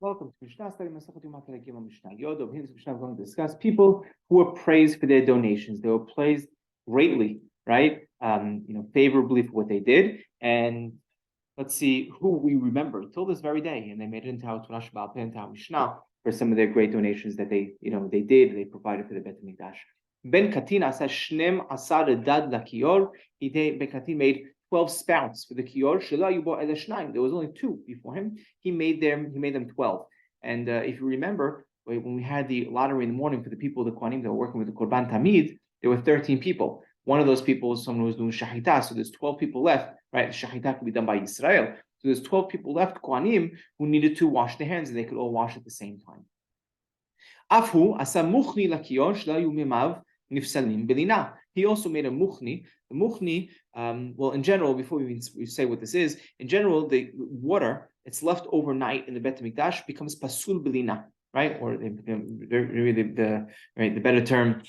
Welcome to Mishna study Masechet Yoma Yoma Mishna. Yodov, in this Mishnah, we're going to discuss people who were praised for their donations. They were praised greatly, right? Favorably for what they did. And let's see who we remember till this very day. And they made it into our Torah Shabbat, into our Mishnah for some of their great donations that they provided for the Bet HaMikdash. Ben Katin asa shnem asar dad lakior. Ben Katin made 12 spouts for the kior. There was only 2 before him. He made them 12. And if you remember, when we had the lottery in the morning for the people, the Kohanim that were working with the Korban Tamid, there were 13 people. One of those people was someone who was doing shahita. So there's 12 people left, right? The shahita could be done by Israel. So there's 12 people left, Kohanim, who needed to wash their hands, and they could all wash at the same time. Afhu asa muchni lakior shla yumimav nifsalim belina. He also made a muchni. The muchni, in general, before we say what this is, in general, the water it's left overnight in the Bet HaMikdash becomes pasul belina, right? Or the better term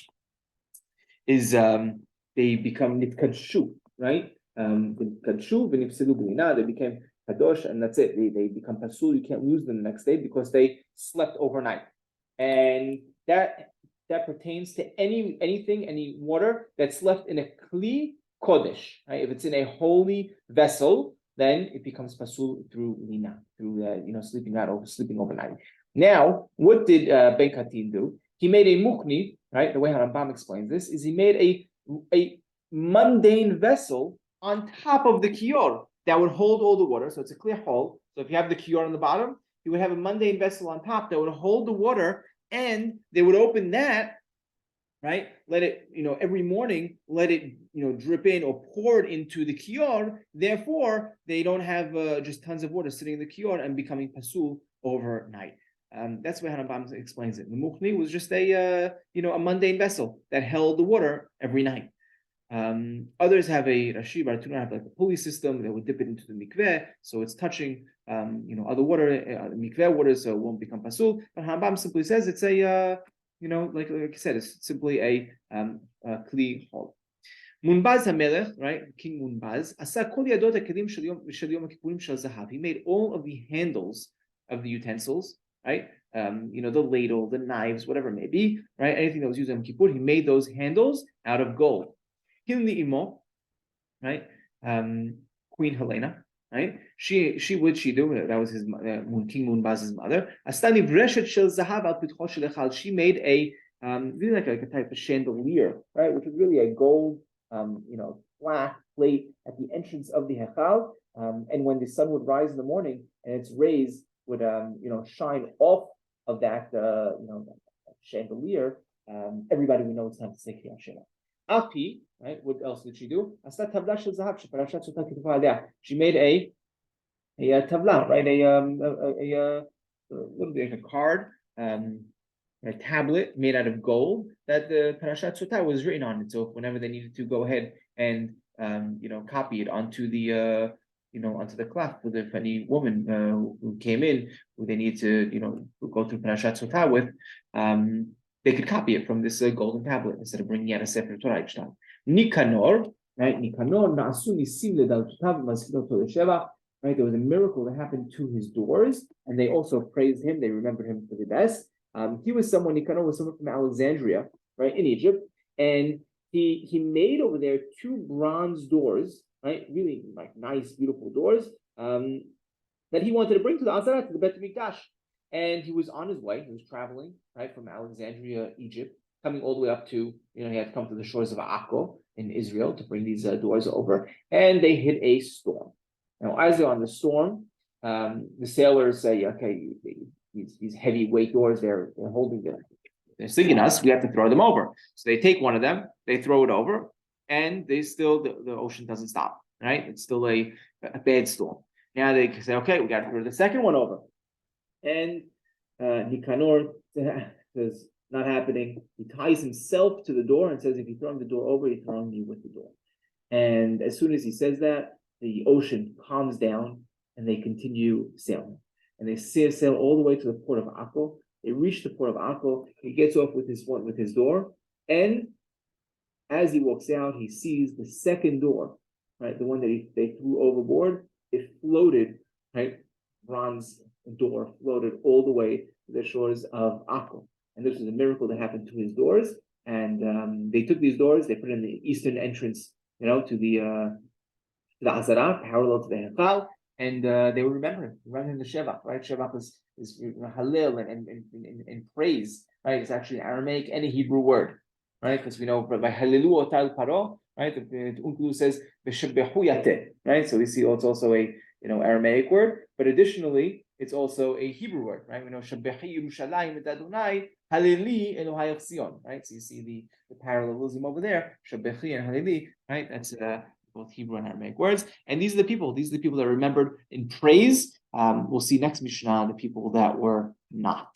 is they become nitkadshu, right? Nitkadshu v'nifsilu belina. They became kadosh, and that's it. They become pasul. You can't lose them the next day because they slept overnight, and that pertains to any water that's left in a kli kodesh, right? If it's in a holy vessel, then it becomes pasul through lina, through sleeping overnight. Now, what did Ben Katin do? He made a mukhni, right? The way Rambam explains this is he made a mundane vessel on top of the kior that would hold all the water. So it's a clear hole. So if you have the kior on the bottom, you would have a mundane vessel on top that would hold the water, and they would open that, right? Let it, every morning, let it, drip in or pour it into the kior. Therefore, they don't have just tons of water sitting in the kior and becoming pasul overnight. That's the way Rambam explains it. The mukhni was just a mundane vessel that held the water every night. Others have a Rashi Baratuna have like a pulley system that would dip it into the mikveh, so it's touching other water, mikveh water, so it won't become pasul. But Rambam simply says it's a like I said, it's simply a kli hol. Munbaz HaMelech, right? King Munbaz, asa kol yadot hakelim shel Yom Kippurim shel zahav. He made all of the handles of the utensils, right? The ladle, the knives, whatever it may be, right? Anything that was used on Kippur, he made those handles out of gold. Hilni Imo, right? Queen Helena, right? She do? That was his King Munbaz's mother. Astani vreshet shel zahav al pitcho shel echal. She made a really like a type of chandelier, right? Which is really a gold, flat plate at the entrance of the hechal. And when the sun would rise in the morning, and its rays would shine off of that that chandelier, everybody would know it's time to say Kriyat Shema. Api, right? What else did she do? She made a tabla, right? A card, a tablet made out of gold that the Parashat Sotah was written on. And so whenever they needed to go ahead and copy it onto the onto the cloth, if any woman who came in, who they need to go through Parashat Sotah with, they could copy it from this golden tablet instead of bringing out a Sefer Torah each time. Nikanor, right? Nikanor, na'asu nisim ledaltotav mazkirot Sheva. Right? There was a miracle that happened to his doors, and they also praised him. They remembered him for the best. Nikanor was someone from Alexandria, right, in Egypt, and he made over there 2 bronze doors, right? Really like nice, beautiful doors that he wanted to bring to the Azarat, to the Bet HaMikdash. And he was on his way. He was traveling, right, from Alexandria, Egypt, coming all the way up to, he had to come to the shores of Akko in Israel to bring these doors over. And they hit a storm. Now, as they're on the storm, the sailors say, okay, these heavyweight doors, they're holding them. They're singing us, we have to throw them over. So they take one of them, they throw it over, and they still, the ocean doesn't stop, right? It's still a bad storm. Now they say, okay, we got to throw the second one over. And Nikanor says, not happening. He ties himself to the door and says, if you throw the door over, you're throwing me with the door. And as soon as he says that, the ocean calms down and they continue sailing. And they sail all the way to the port of Akko. They reach the port of Akko. He gets off with his door. And as he walks out, he sees the second door, right? The one that they threw overboard. It floated, right? Bronze door floated floated all the way to the shores of Akko. And this was a miracle that happened to his doors. And they took these doors, they put in the eastern entrance, to the Azara, parallel to the Hechal, and they were remembering the Shevach, right? Shevach is Halil and praise, right? It's actually an Aramaic and a Hebrew word, right? Because we know by Halilu Otal Paro, right? The Unklu says V'shabbehu Yateh, right? So we see it's also a Aramaic word, but additionally it's also a Hebrew word, right? We know Shabbehi Yerushalayim et Adonai Halili Elohai Sion, right? So you see the parallelism over there, Shabbehi and Halili, right? That's both Hebrew and Aramaic words. And these are the people that are remembered in praise. We'll see next Mishnah the people that were not.